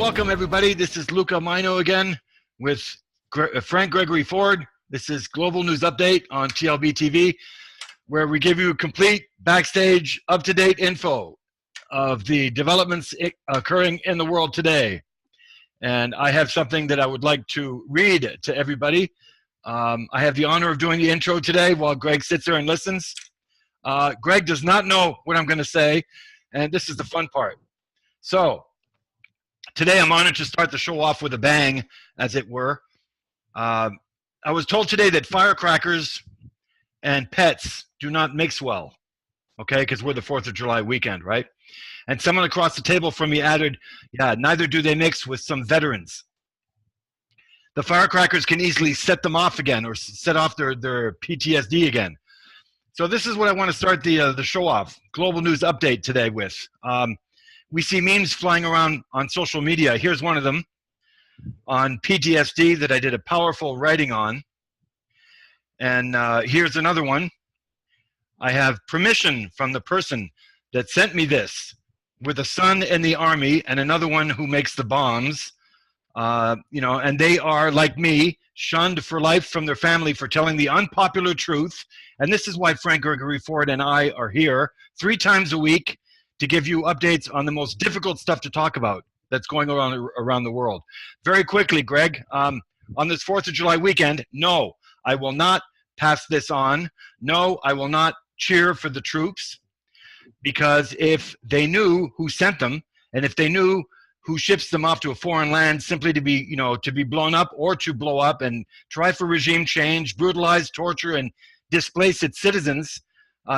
welcome everybody. This is Luca Majno again with Gregory Ford. This is Global News Update on TLBTV, where we give you complete backstage, up-to-date info of the developments occurring in the world today. And I have something that I would like to read to everybody. I have the honor of doing the intro today while Greg sits there and listens. Greg does not know what I'm going to say, and this is the fun part. So, today I'm honored to start the show off with a bang, as it were. I was told today that firecrackers and pets do not mix well, okay, because we're the 4th of July weekend, right? And someone across the table from me added, yeah, neither do they mix with some veterans. The firecrackers can easily set them off again or set off their PTSD again. So this is what I want to start the show off, Global News Update today with. We see memes flying around on social media. Here's one of them on PTSD that I did a powerful writing on. And here's another one. I have permission from the person that sent me this with a son in the army and another one who makes the bombs. And they are, like me, shunned for life from their family for telling the unpopular truth. And this is why Frank Gregory Ford and I are here 3 times a week to give you updates on the most difficult stuff to talk about that's going on around the world. Very quickly, Greg, on this 4th of July weekend, no, I will not pass this on. No, I will not cheer for the troops, because if they knew who sent them, and if they knew who ships them off to a foreign land simply to be, to be blown up or to blow up and try for regime change, brutalize, torture, and displace its citizens,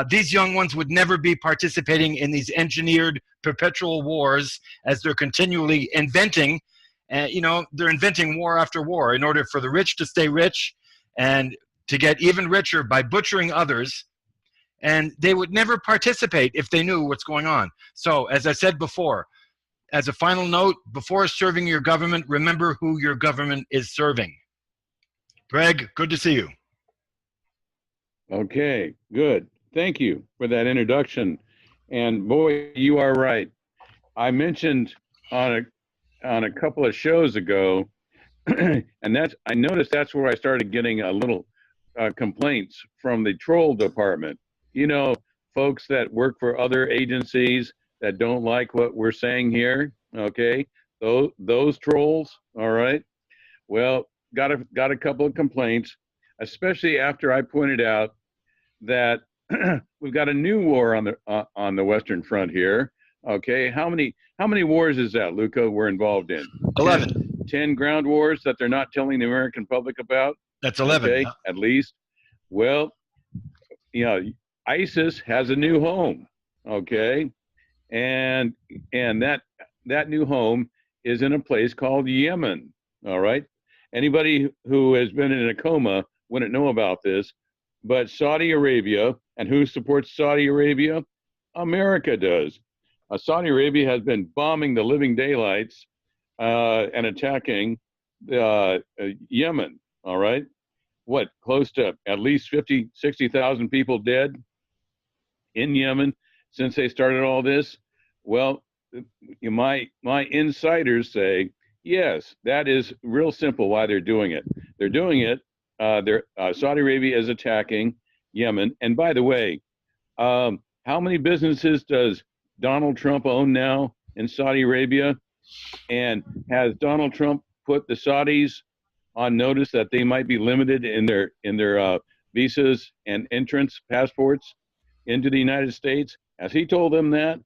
these young ones would never be participating in these engineered perpetual wars as they're continually inventing. They're inventing war after war in order for the rich to stay rich and to get even richer by butchering others. And they would never participate if they knew what's going on. So, as I said before, as a final note, before serving your government, remember who your government is serving. Greg, good to see you. Okay, good. Thank you for that introduction. And boy, you are right. I mentioned on a couple of shows ago, and I noticed that's where I started getting a little complaints from the troll department. Folks that work for other agencies that don't like what we're saying here. Okay, those trolls. All right. Well, got a couple of complaints, especially after I pointed out that we've got a new war on the Western Front here. Okay, how many wars is that, Luca, we're involved in? 11. 10 ground wars that they're not telling the American public about? That's 11. Okay, at least. Well, ISIS has a new home, okay? And that new home is in a place called Yemen, all right? Anybody who has been in a coma wouldn't know about this, but Saudi Arabia, and who supports Saudi Arabia? America does. Saudi Arabia has been bombing the living daylights and attacking Yemen, all right? What, close to at least 50, 60,000 people dead in Yemen since they started all this? Well, my insiders say, yes, that is real simple why they're doing it. They're doing it. Saudi Arabia is attacking Yemen. And by the way, how many businesses does Donald Trump own now in Saudi Arabia? And has Donald Trump put the Saudis on notice that they might be limited in their visas and entrance passports into the United States? Has he told them that?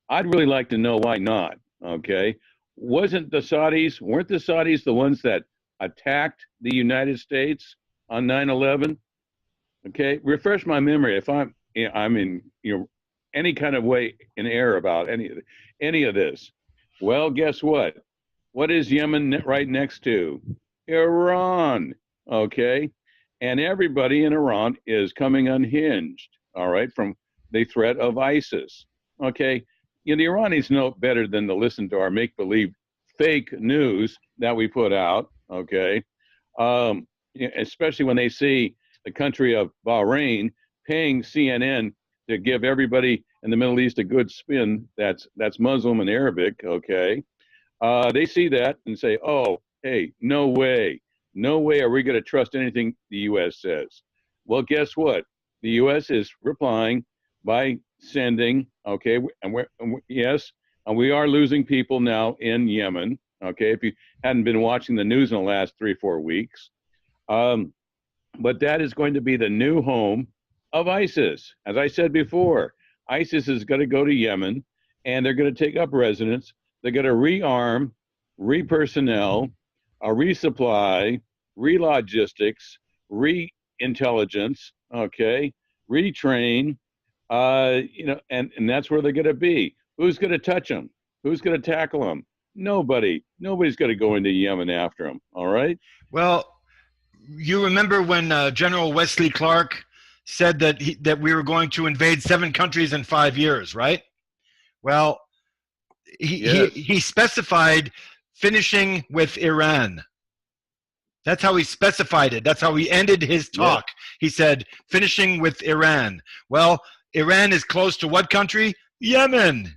I'd really like to know why not. Okay, weren't the Saudis the ones that attacked the United States on 9/11? Okay, refresh my memory if I'm in any kind of way in error about any of this. Well, guess what? What is Yemen right next to? Iran. Okay, and everybody in Iran is coming unhinged. All right, from the threat of ISIS. Okay, the Iranis know better than to listen to our make-believe fake news that we put out. Okay, especially when they see the country of Bahrain paying CNN to give everybody in the Middle East a good spin that's Muslim and Arabic. Okay, They see that and say, oh, hey, no way. No way are we going to trust anything the U.S. says. Well, guess what? The U.S. is replying by sending, okay, yes, and we are losing people now in Yemen, okay, if you hadn't been watching the news in the last 3 or 4 weeks. But that is going to be the new home of ISIS. As I said before, ISIS is going to go to Yemen, and they're going to take up residence. They're going to rearm, re-personnel, resupply, re-logistics, re-intelligence, okay, retrain, and that's where they're going to be. Who's going to touch them? Who's going to tackle them? Nobody. Nobody's going to go into Yemen after them, all right? Well, you remember when General Wesley Clark said that we were going to invade 7 countries in 5 years, right? Well, he specified finishing with Iran. That's how he specified it. That's how he ended his talk. Yes. He said, finishing with Iran. Well, Iran is close to what country? Yemen.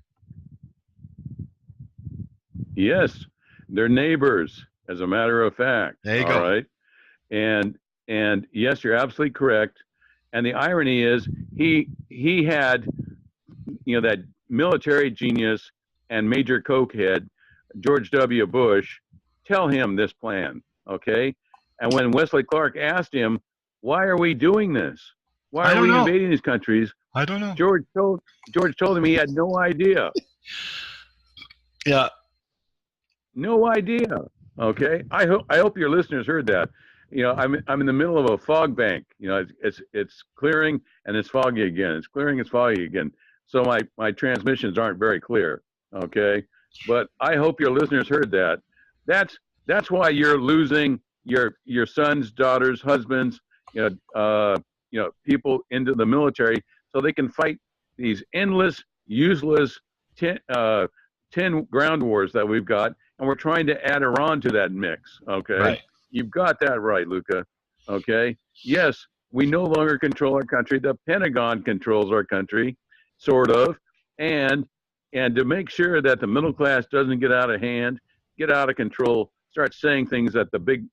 Yes, they're neighbors, as a matter of fact. There you go. All right. And yes, you're absolutely correct. And the irony is he had, that military genius and major cokehead, George W. Bush, tell him this plan, okay? And when Wesley Clark asked him, why are we doing this? Why are we invading these countries? I don't know. George told him he had no idea. Yeah. No idea. Okay. I hope your listeners heard that. I'm in the middle of a fog bank. It's clearing and it's foggy again. It's clearing, it's foggy again. So my transmissions aren't very clear. Okay. But I hope your listeners heard that. That's why you're losing your sons, daughters, husbands, people into the military so they can fight these endless, useless 10 ground wars that we've got, and we're trying to add Iran to that mix. Okay. Right. You've got that right, Luca. Okay. Yes, we no longer control our country. The Pentagon controls our country, sort of. And to make sure that the middle class doesn't get out of hand, get out of control, start saying things that the big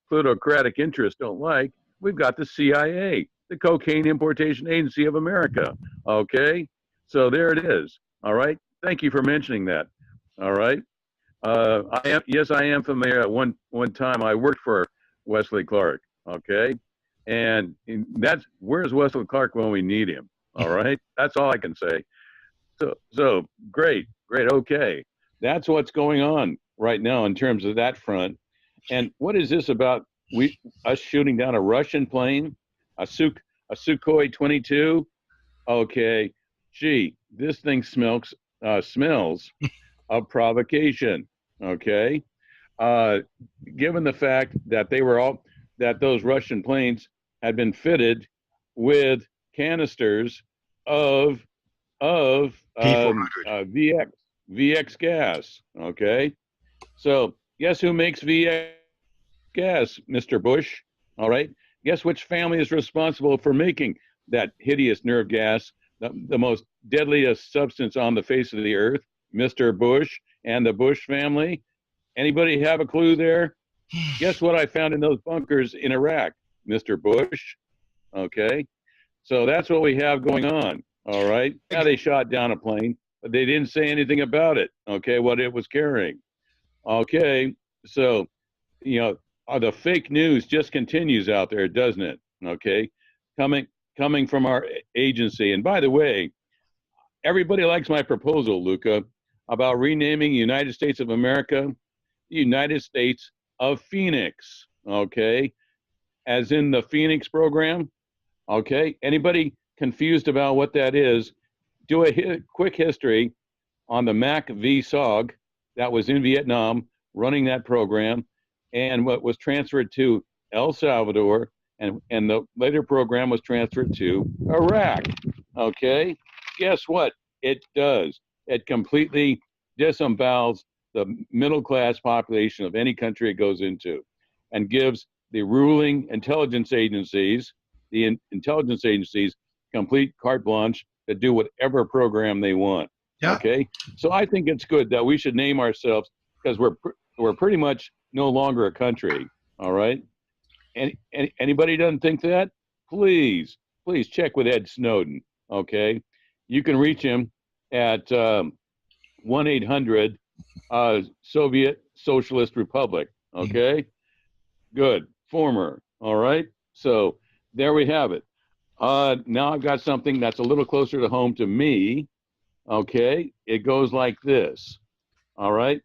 plutocratic interests don't like, we've got the CIA, the Cocaine Importation Agency of America. Okay. So there it is. All right. Thank you for mentioning that. All right. I am familiar. At one time, I worked for Wesley Clark. Okay, and where's Wesley Clark when we need him? All right, that's all I can say. So great. Okay, that's what's going on right now in terms of that front. And what is this about? Us shooting down a Russian plane, a Sukhoi 22? Okay, gee, this thing smells of provocation. Okay, given the fact that those Russian planes had been fitted with canisters of VX gas. Okay, so guess who makes VX gas, Mr. Bush? All right, guess which family is responsible for making that hideous nerve gas, the most deadliest substance on the face of the earth? Mr. Bush and the Bush family. Anybody have a clue there? Guess what I found in those bunkers in Iraq, Mr. Bush? Okay. So that's what we have going on. All right. Now they shot down a plane, but they didn't say anything about it. Okay. What it was carrying. Okay. So, the fake news just continues out there, doesn't it? Okay. Coming from our agency. And by the way, everybody likes my proposal, Luca, about renaming United States of America, the United States of Phoenix, okay? As in the Phoenix program, okay? Anybody confused about what that is, do a quick history on the Mac V SOG that was in Vietnam running that program and what was transferred to El Salvador, and the later program was transferred to Iraq, okay? Guess what? It does. It completely disembowels the middle class population of any country it goes into and gives the ruling intelligence agencies, complete carte blanche to do whatever program they want. Yeah. Okay, so I think it's good that we should name ourselves, because we're pretty much no longer a country. All right. Anybody doesn't think that? Please check with Ed Snowden. Okay, you can reach him at 1-800 Soviet Socialist Republic. Okay, good, former. All right, so there we have it. Now I've got something that's a little closer to home to me. Okay, it goes like this. All right,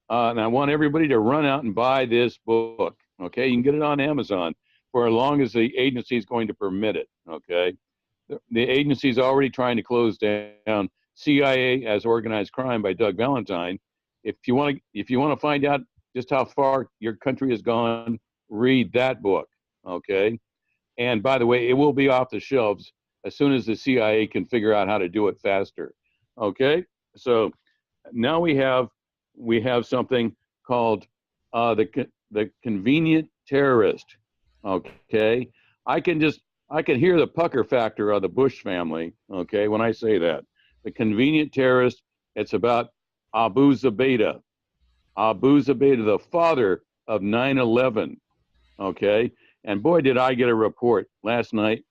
and I want everybody to run out and buy this book. Okay, you can get it on Amazon for as long as the agency is going to permit it. Okay, the agency is already trying to close down CIA as Organized Crime by Doug Valentine. If you want to find out just how far your country has gone, read that book. Okay, and by the way, it will be off the shelves as soon as the CIA can figure out how to do it faster. Okay, so now we have something called the convenient terrorist. Okay, I can hear the pucker factor of the Bush family. Okay, when I say that, the convenient terrorist. It's about Abu Zubaydah. Abu Zubaydah, the father of 9/11. Okay, and boy, did I get a report last night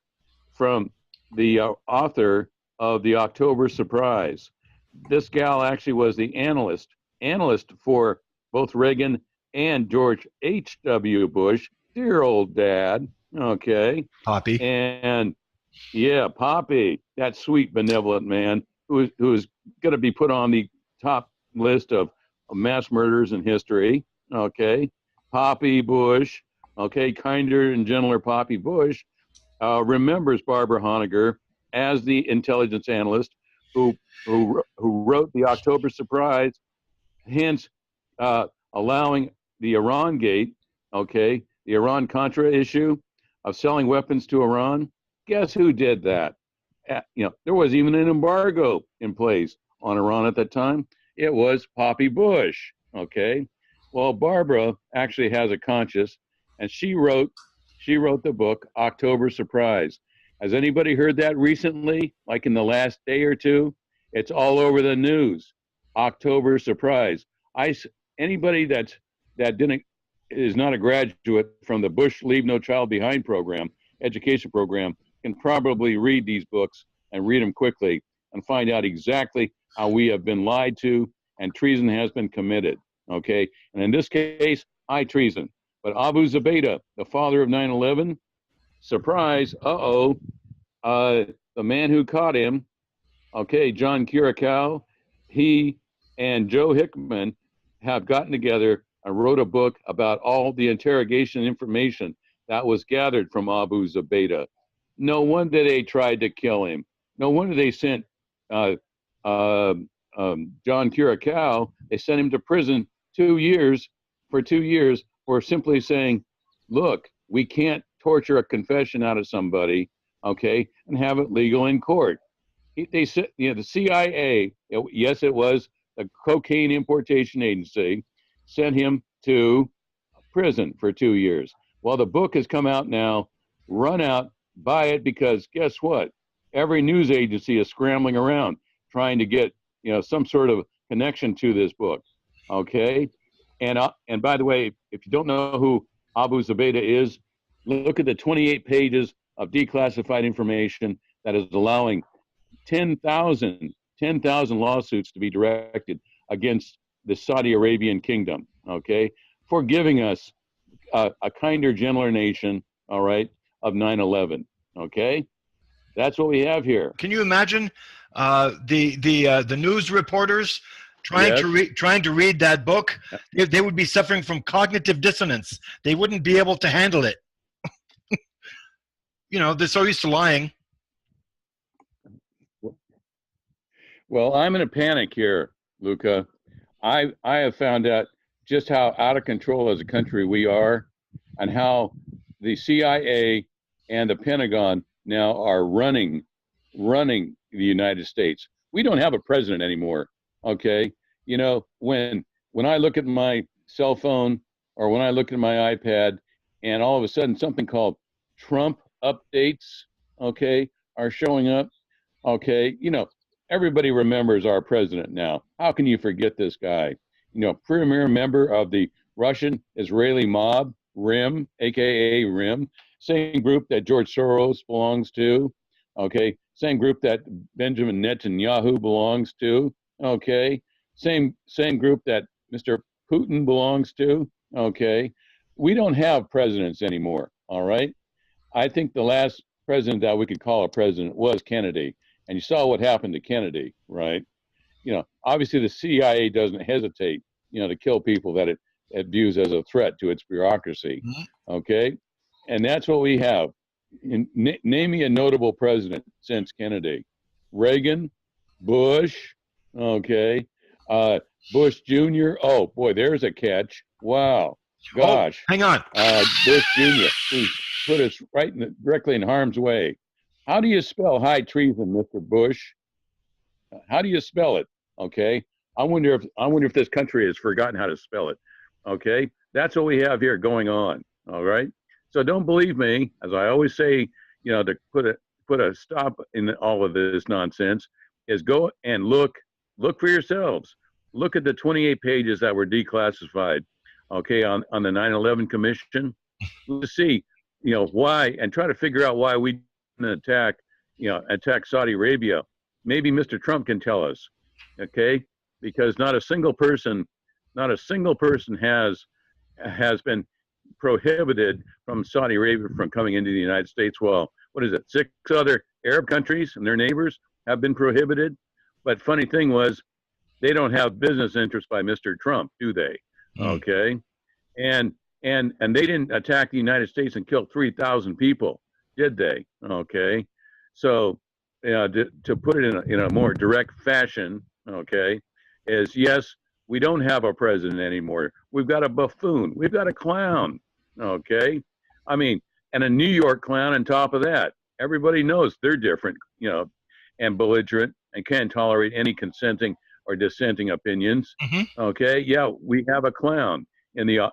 from the author of the October Surprise. This gal actually was the analyst for both Reagan and George H.W. Bush, dear old dad. Okay. Poppy. And yeah, Poppy, that sweet, benevolent man who is going to be put on the top list of mass murders in history. Okay. Poppy Bush. Okay. Kinder and gentler Poppy Bush remembers Barbara Honegger as the intelligence analyst who wrote the October Surprise, hence allowing the Iran Gate, okay, the Iran-Contra issue of selling weapons to Iran. Guess who did that? There was even an embargo in place on Iran at that time. It was Poppy Bush, okay? Well, Barbara actually has a conscience, and she wrote the book October Surprise. Has anybody heard that recently, like in the last day or two? It's all over the news. October Surprise. Anybody that is not a graduate from the Bush Leave No Child Behind program, education program, can probably read these books and read them quickly and find out exactly how we have been lied to and treason has been committed. Okay, and in this case, high treason. But Abu Zubaydah, the father of 9/11, surprise, the man who caught him, okay, John Curacao, he and Joe Hickman have gotten together and wrote a book about all the interrogation information that was gathered from Abu Zubaydah. No wonder they tried to kill him. No wonder they sent John Curacao, they sent him to prison 2 years for simply saying, look, we can't torture a confession out of somebody, okay, and have it legal in court. They said, the CIA, yes, it was the cocaine importation agency, sent him to prison for 2 years. Well, the book has come out now. Run out, buy it, because guess what? Every news agency is scrambling around trying to get some sort of connection to this book. Okay, and by the way, if you don't know who Abu Zubaydah is, look at the 28 pages of declassified information that is allowing 10,000 lawsuits to be directed against the Saudi Arabian kingdom, okay, for giving us a kinder, gentler nation, all right, of 9/11, okay? That's what we have here. Can you imagine the news reporters trying to read that book? They would be suffering from cognitive dissonance. They wouldn't be able to handle it. They're so used to lying. Well, I'm in a panic here, Luca. I have found out just how out of control as a country we are, and how the CIA and the Pentagon now are running the United States. We don't have a president anymore. Okay, when I look at my cell phone or when I look at my iPad, and all of a sudden something called Trump updates, okay, are showing up. Okay, everybody remembers our president now. How can you forget this guy? You know, premier member of the Russian Israeli mob, RIM, aka RIM, same group that George Soros belongs to. Okay, same group that Benjamin Netanyahu belongs to. Okay, same group that Mr. Putin belongs to. Okay, we don't have presidents anymore. All right, I think the last president that we could call a president was Kennedy, and you saw what happened to Kennedy, right? You know, obviously the CIA doesn't hesitate, you know, to kill people that it views as a threat to its bureaucracy. Okay, and that's what we have. Name me a notable president since Kennedy. Reagan, Bush, okay, Bush Jr. Oh boy, there's a catch. Wow, gosh. Oh, hang on. Bush Jr., who's put us right directly in harm's way. How do you spell high treason, Mr. Bush? How do you spell it? Okay, I wonder if this country has forgotten how to spell it. Okay, that's what we have here going on. All right. So don't believe me, as I always say, you know, to put a stop in all of this nonsense, is go and look for yourselves. Look at the 28 pages that were declassified, okay, on the 9/11 Commission. Let's see, you know, why, and try to figure out why we didn't attack Saudi Arabia. Maybe Mr. Trump can tell us, okay? Because not a single person has been prohibited from Saudi Arabia from coming into the United States. Well, what is it? 6 other Arab countries and their neighbors have been prohibited. But funny thing was, they don't have business interests by Mr. Trump, do they? Okay, and they didn't attack the United States and kill 3,000 people, did they? Okay, so to put it in a more direct fashion, okay, is yes, we don't have a president anymore. We've got a buffoon. We've got a clown. Okay. I mean, and a New York clown on top of that. Everybody knows they're different, you know, and belligerent and can't tolerate any consenting or dissenting opinions. Okay. Yeah, we have a clown in the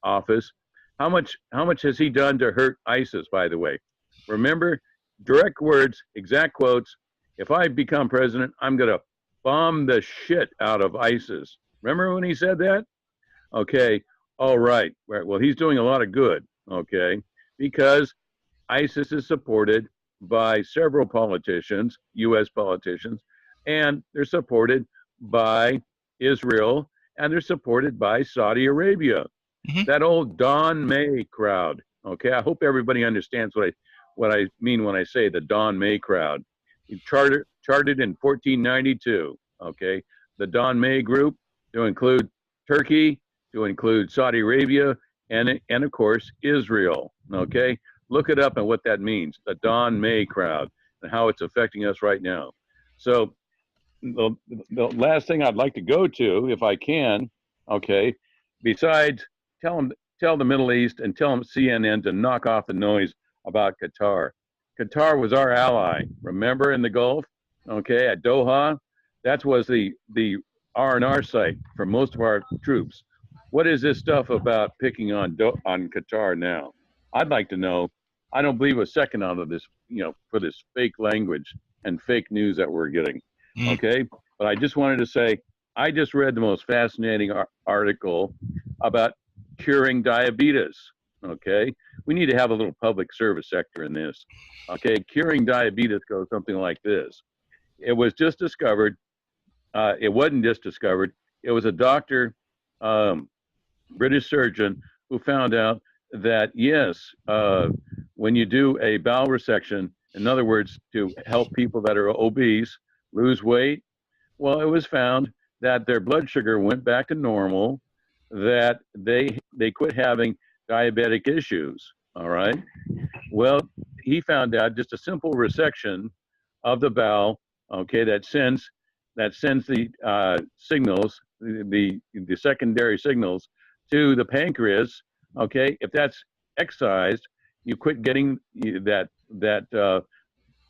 office. How much has he done to hurt ISIS, by the way? Remember, direct words, exact quotes. If I become president, I'm going to bomb the shit out of ISIS. Remember when he said that? Okay. All right. Well, he's doing a lot of good. Okay. Because ISIS is supported by several politicians, U.S. politicians, and they're supported by Israel, and they're supported by Saudi Arabia. That old Don May crowd. Okay. I hope everybody understands what I mean when I say the Don May crowd. He chartered in 1492, okay? The Don May Group, to include Turkey, to include Saudi Arabia, and of course, Israel, okay? Look it up and what that means, the Don May crowd, and how it's affecting us right now. So the last thing I'd like to go to, if I can, okay, besides tell the Middle East and tell them CNN to knock off the noise about Qatar. Qatar was our ally, remember, in the Gulf, okay, at Doha? That was the R&R site for most of our troops. What is this stuff about picking on Qatar now? I'd like to know. I don't believe a second out of this, you know, for this fake language and fake news that we're getting, okay? But I just wanted to say, I just read the most fascinating article about curing diabetes, okay? We need to have a little public service sector in this, okay? Curing diabetes goes something like this. It was just discovered, it wasn't just discovered, it was a doctor, British surgeon, who found out that yes, when you do a bowel resection, in other words, to help people that are obese lose weight, well, it was found that their blood sugar went back to normal, that they quit having diabetic issues, all right? Well, he found out just a simple resection of the bowel, okay, that sends the signals, the secondary signals to the pancreas, okay? If that's excised, you quit getting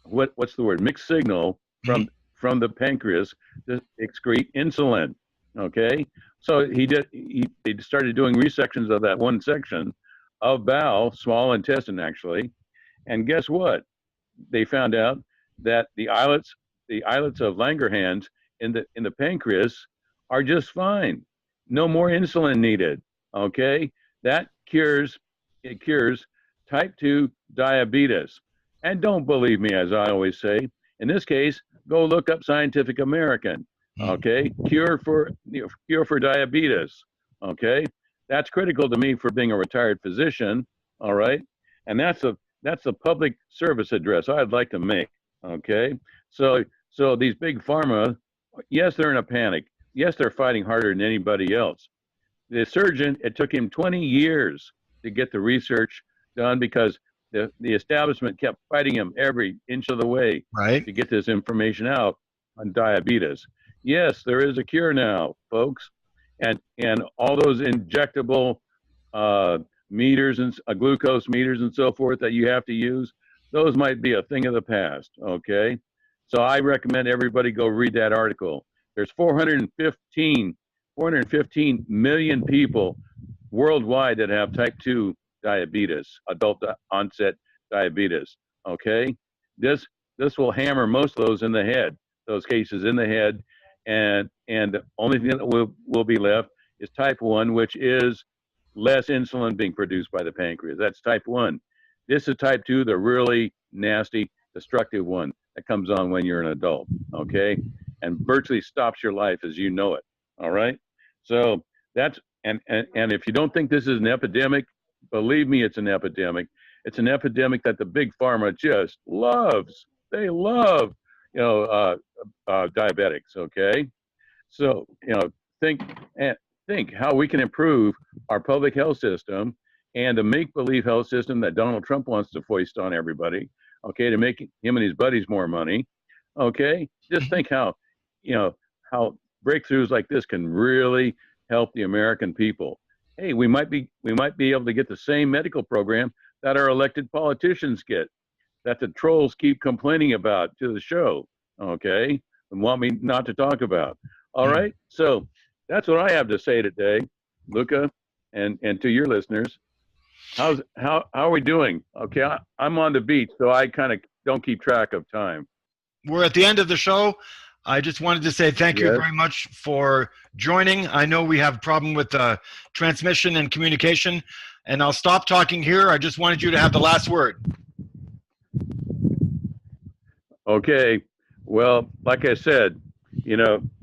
what's the word, mixed signal from the pancreas to excrete insulin, okay? So they started doing resections of that one section of bowel, small intestine actually, and guess what? They found out that the islets the islets of Langerhans in the pancreas are just fine. No more insulin needed. Okay, that cures type 2 diabetes. And don't believe me, as I always say. In this case, go look up Scientific American. Okay, cure for diabetes. Okay, that's critical to me for being a retired physician. All right, and that's a public service address I'd like to make. Okay, so these big pharma, yes, they're in a panic. Yes, they're fighting harder than anybody else. The surgeon, it took him 20 years to get the research done because the establishment kept fighting him every inch of the way Right. to get this information out on diabetes. Yes, there is a cure now, folks, and all those injectable meters and glucose meters and so forth that you have to use, those might be a thing of the past. Okay, so I recommend everybody go read that article. There's 415 million people worldwide that have type 2 diabetes, adult onset diabetes. Okay, this will hammer most of those in the head, those cases in the head, and the only thing that will be left is type 1, which is less insulin being produced by the pancreas. That's type 1. This is type 2, the really nasty, destructive one that comes on when you're an adult. Okay, and virtually stops your life as you know it. All right, so that's and if you don't think this is an epidemic, believe me, it's an epidemic. It's an epidemic that the big pharma just loves. They love, diabetics. Okay, so think how we can improve our public health system and the make-believe health system that Donald Trump wants to foist on everybody. Okay, to make him and his buddies more money. Okay, just think how breakthroughs like this can really help the American people. Hey, we might be able to get the same medical program that our elected politicians get, that the trolls keep complaining about to the show, okay, and want me not to talk about. All right, so that's what I have to say today, Luca, and to your listeners. How are we doing? Okay, I'm on the beach, so I kind of don't keep track of time. We're at the end of the show. I just wanted to say thank you very much for joining. I know we have a problem with transmission and communication, and I'll stop talking here. I just wanted you to have the last word. Okay. Well, like I said,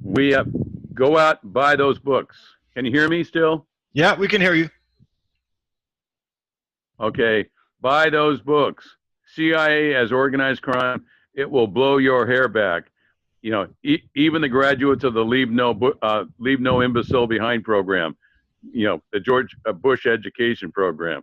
we have go out, buy those books. Can you hear me still? Yeah, we can hear you. Okay. Buy those books. CIA as organized crime. It will blow your hair back. Even the graduates of the Leave No Imbecile Behind program, the George Bush education program.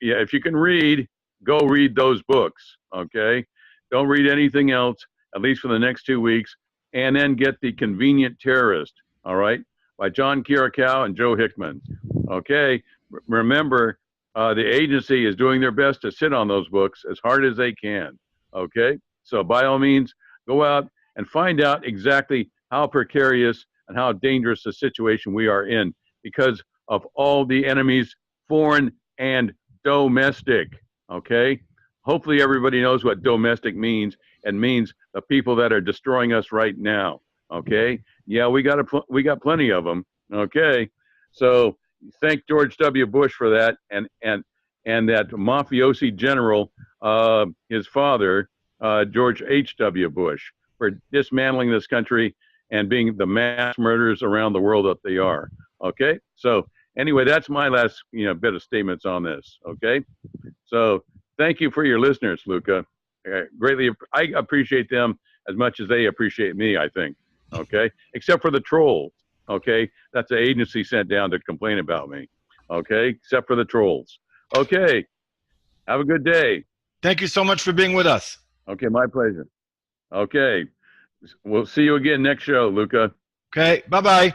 Yeah, if you can read, go read those books. Okay, don't read anything else, at least for the next 2 weeks, and then get The Convenient Terrorist. All right, by John Kiriakou and Joe Hickman. Okay, remember, the agency is doing their best to sit on those books as hard as they can. Okay, so by all means, go out and find out exactly how precarious and how dangerous the situation we are in because of all the enemies, foreign and domestic. Okay? Hopefully everybody knows what domestic means, and means the people that are destroying us right now. Okay? Yeah, we got plenty of them. Okay? So thank George W. Bush for that, and that mafiosi general, his father, George H.W. Bush, for dismantling this country and being the mass murderers around the world that they are. Okay, so anyway, that's my last bit of statements on this. Okay, so thank you for your listeners, Luca. Greatly, I appreciate them as much as they appreciate me, I think. Okay, except for the trolls. Okay, that's the agency sent down to complain about me. Okay, except for the trolls. Okay, have a good day. Thank you so much for being with us. Okay, my pleasure. Okay. We'll see you again next show, Luca. Okay. Bye-bye.